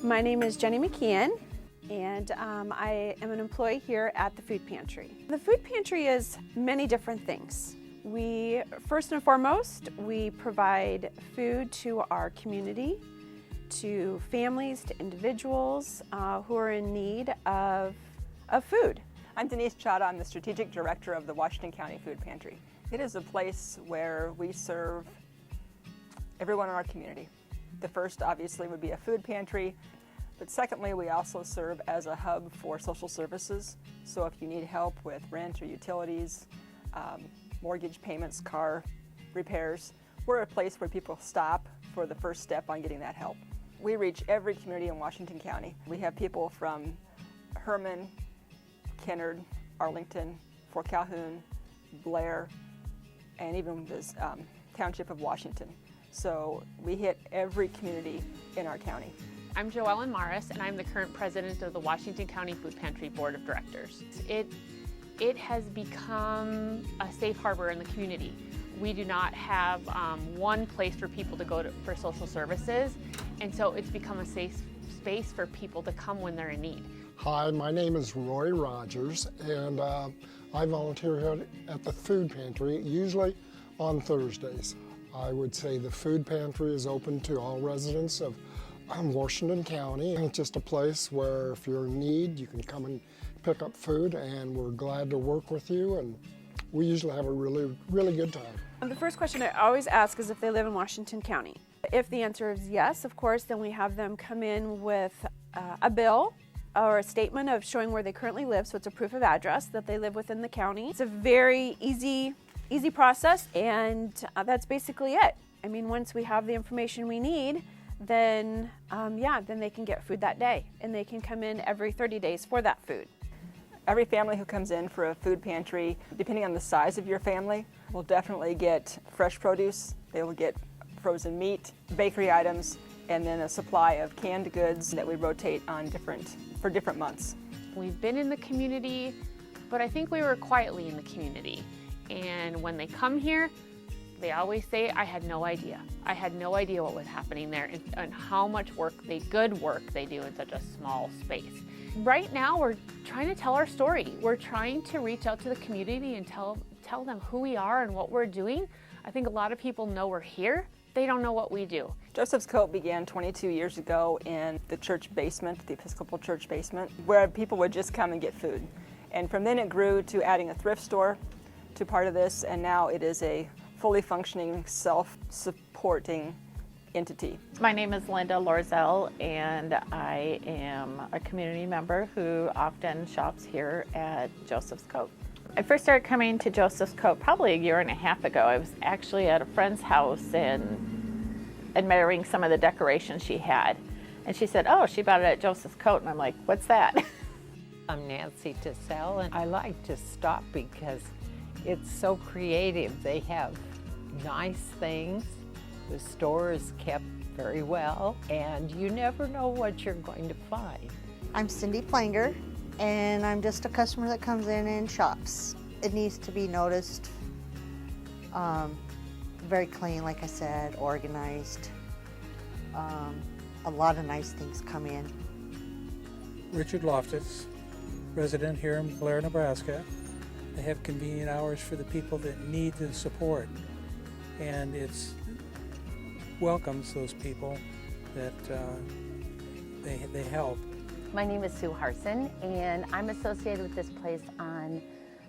My name is Jenny McKeon, and I am an employee here at the Food Pantry. The Food Pantry is many different things. We, first and foremost, we provide food to our community, to families, to individuals who are in need of food. I'm Denise Chada. I'm the Strategic Director of the Washington County Food Pantry. It is a place where we serve everyone in our community. The first, obviously, would be a food pantry, but secondly, we also serve as a hub for social services. So if you need help with rent or utilities, mortgage payments, car repairs, we're a place where people stop for the first step on getting that help. We reach every community in Washington County. We have people from Herman, Kennard, Arlington, Fort Calhoun, Blair, and even this township of Washington. So we hit every community in our county. I'm Joellen Morris, and I'm the current president of the Washington County Food Pantry Board of Directors. It has become a safe harbor in the community. We do not have one place for people to go for social services, and so it's become a safe space for people to come when they're in need. Hi, my name is Roy Rogers, and I volunteer here at the Food Pantry, usually on Thursdays. I would say the Food Pantry is open to all residents of Washington County. It's just a place where if you're in need, you can come and pick up food, and we're glad to work with you, and we usually have a really, really good time. The first question I always ask is if they live in Washington County. If the answer is yes, of course, then we have them come in with a bill or a statement of showing where they currently live, so it's a proof of address that they live within the county. It's a very easy process, and that's basically it. I mean, once we have the information we need, then then they can get food that day, and they can come in every 30 days for that food. Every family who comes in for a food pantry, depending on the size of your family, will definitely get fresh produce. They will get frozen meat, bakery items, and then a supply of canned goods that we rotate on for different months. We've been in the community, but I think we were quietly in the community. And when they come here, they always say, I had no idea. I had no idea what was happening there and how much good work they do in such a small space. Right now, we're trying to tell our story. We're trying to reach out to the community and tell them who we are and what we're doing. I think a lot of people know we're here. They don't know what we do. Joseph's Coat began 22 years ago in the church basement, the Episcopal church basement, where people would just come and get food. And from then it grew to adding a thrift store to part of this, and now it is a fully functioning, self-supporting entity. My name is Linda Lorzell, and I am a community member who often shops here at Joseph's Coat. I first started coming to Joseph's Coat probably a year and a half ago. I was actually at a friend's house and admiring some of the decorations she had. And she said, oh, she bought it at Joseph's Coat. And I'm like, what's that? I'm Nancy Tissell, and I like to stop because it's so creative. They have nice things. The store is kept very well, and you never know what you're going to find. I'm Cindy Planger, and I'm just a customer that comes in and shops. It needs to be noticed. Very clean, like I said, organized. A lot of nice things come in. Richard Loftus, resident here in Blair, Nebraska. They have convenient hours for the people that need the support, and it's welcomes those people that they help. My name is Sue Harson, and I'm associated with this place on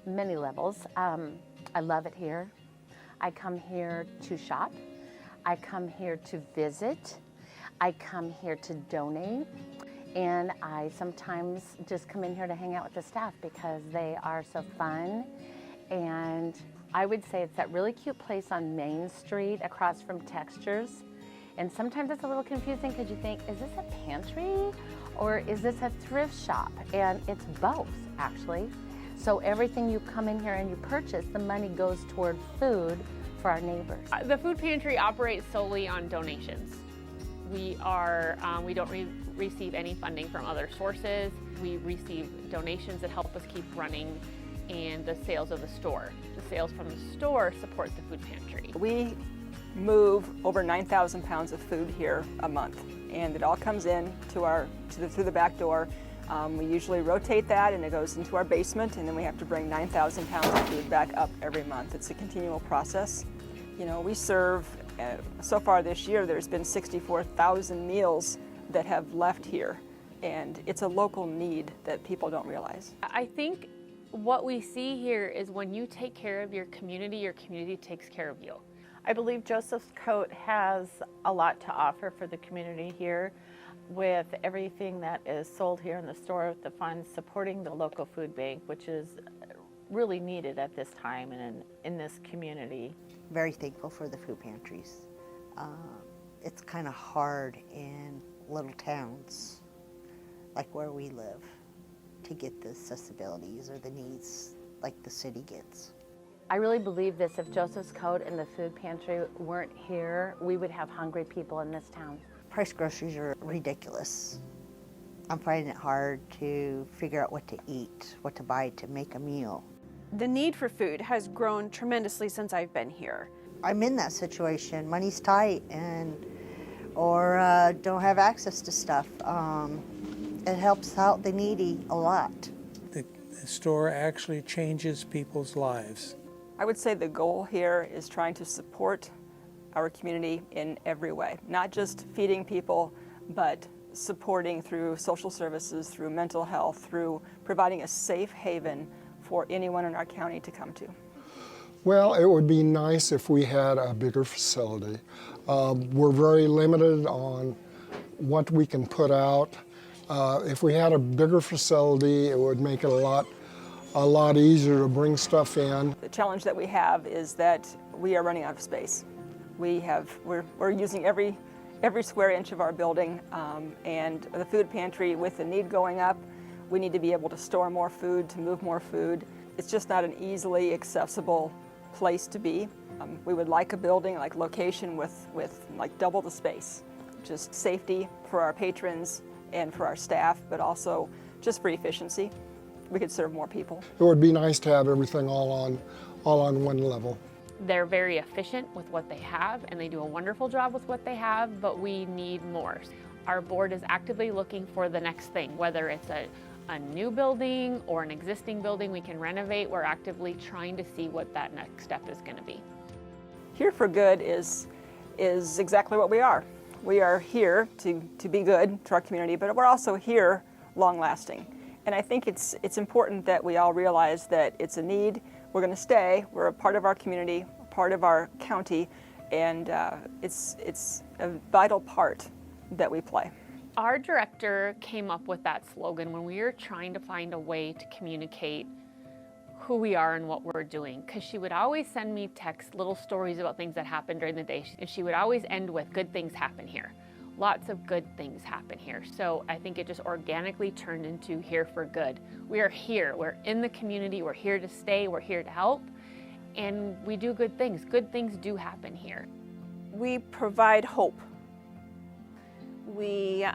many levels. I love it here. I come here to shop. I come here to visit. I come here to donate. And I sometimes just come in here to hang out with the staff because they are so fun. And I would say it's that really cute place on Main Street across from Textures. And sometimes it's a little confusing because you think, is this a pantry or is this a thrift shop? And it's both, actually. So everything you come in here and you purchase, the money goes toward food for our neighbors. The Food Pantry operates solely on donations. We don't receive any funding from other sources. We receive donations that help us keep running and the sales of the store. The sales from the store support the Food Pantry. We move over 9,000 pounds of food here a month, and it all comes in through the back door. We usually rotate that, and it goes into our basement, and then we have to bring 9,000 pounds of food back up every month. It's a continual process. You know, we serve, so far this year, there's been 64,000 meals that have left here, and it's a local need that people don't realize. I think what we see here is when you take care of your community takes care of you. I believe Joseph's Coat has a lot to offer for the community here, with everything that is sold here in the store, with the funds supporting the local food bank, which is really needed at this time and in this community. Very thankful for the food pantries. It's kind of hard in little towns like where we live to get the accessibilities or the needs like the city gets. I really believe this. If Joseph's Coat and the food pantry weren't here, we would have hungry people in this town. Price groceries are ridiculous. I'm finding it hard to figure out what to eat, what to buy to make a meal. The need for food has grown tremendously since I've been here. I'm in that situation. Money's tight or don't have access to stuff. It helps out the needy a lot. The store actually changes people's lives. I would say the goal here is trying to support our community in every way, not just feeding people, but supporting through social services, through mental health, through providing a safe haven for anyone in our county to come to. Well, it would be nice if we had a bigger facility. We're very limited on what we can put out. If we had a bigger facility, it would make it a lot easier to bring stuff in. The challenge that we have is that we are running out of space. We're using every square inch of our building, and the food pantry, with the need going up, we need to be able to store more food, to move more food. It's just not an easily accessible place to be. We would like a building, like location with like double the space. Just safety for our patrons and for our staff, but also just for efficiency. We could serve more people. It would be nice to have everything all on one level. They're very efficient with what they have, and they do a wonderful job with what they have, but we need more. Our board is actively looking for the next thing, whether it's a new building or an existing building we can renovate. We're actively trying to see what that next step is going to be. Here for Good is exactly what we are. We are here to be good to our community, but we're also here long lasting. And I think it's important that we all realize that it's a need. We're going to stay. We're a part of our community, a part of our county, and it's a vital part that we play. Our director came up with that slogan when we were trying to find a way to communicate who we are and what we're doing, because she would always send me texts, little stories about things that happened during the day, and she would always end with, "Good things happen here." Lots of good things happen here. So I think it just organically turned into Here for Good. We are here, we're in the community, we're here to stay, we're here to help, and we do good things. Good things do happen here. We provide hope. We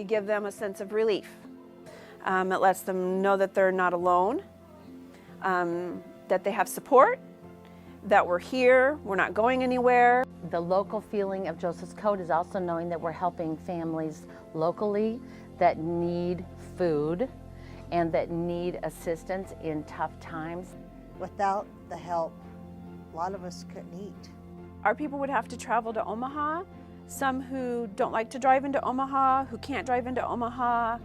give them a sense of relief. It lets them know that they're not alone, that they have support, that we're here, we're not going anywhere. The local feeling of Joseph's Coat is also knowing that we're helping families locally that need food and that need assistance in tough times. Without the help, a lot of us couldn't eat. Our people would have to travel to Omaha, some who don't like to drive into Omaha, who can't drive into Omaha,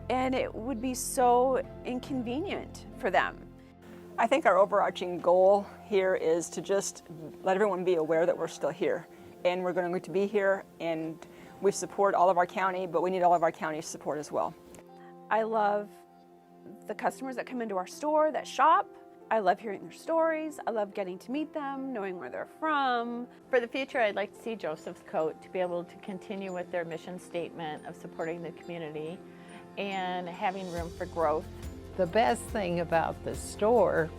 and it would be so inconvenient for them. I think our overarching goal here is to just let everyone be aware that we're still here, and we're going to be here, and we support all of our county, but we need all of our county's support as well. I love the customers that come into our store, that shop. I love hearing their stories. I love getting to meet them, knowing where they're from. For the future, I'd like to see Joseph's Coat to be able to continue with their mission statement of supporting the community and having room for growth. The best thing about the store,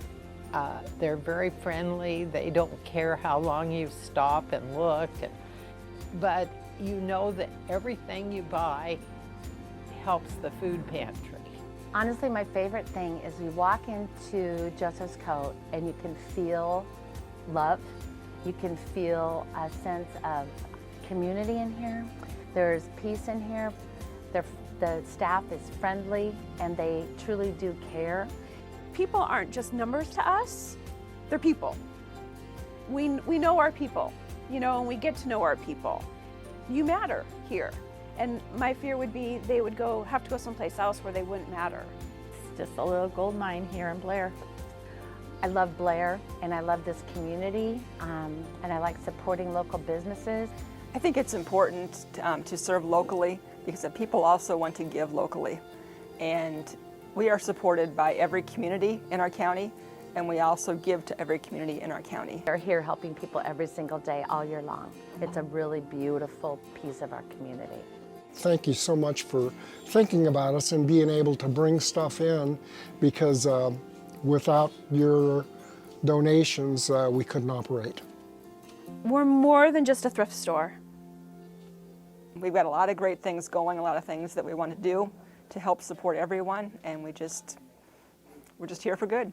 they're very friendly. They don't care how long you stop and look, but you know that everything you buy helps the food pantry. Honestly, my favorite thing is we walk into Joseph's Coat and you can feel love You can feel a sense of community in here. There's peace in here. The staff is friendly and they truly do care. People aren't just numbers to us, they're people. We know our people, you know, and we get to know our people. You matter here. And my fear would be they would have to go someplace else where they wouldn't matter. It's just a little gold mine here in Blair. I love Blair and I love this community and I like supporting local businesses. I think it's important to serve locally because the people also want to give locally. And we are supported by every community in our county, and we also give to every community in our county. We're here helping people every single day, all year long. It's a really beautiful piece of our community. Thank you so much for thinking about us and being able to bring stuff in, because without your donations, we couldn't operate. We're more than just a thrift store. We've got a lot of great things going, a lot of things that we want to do to help support everyone, and we're just here for good.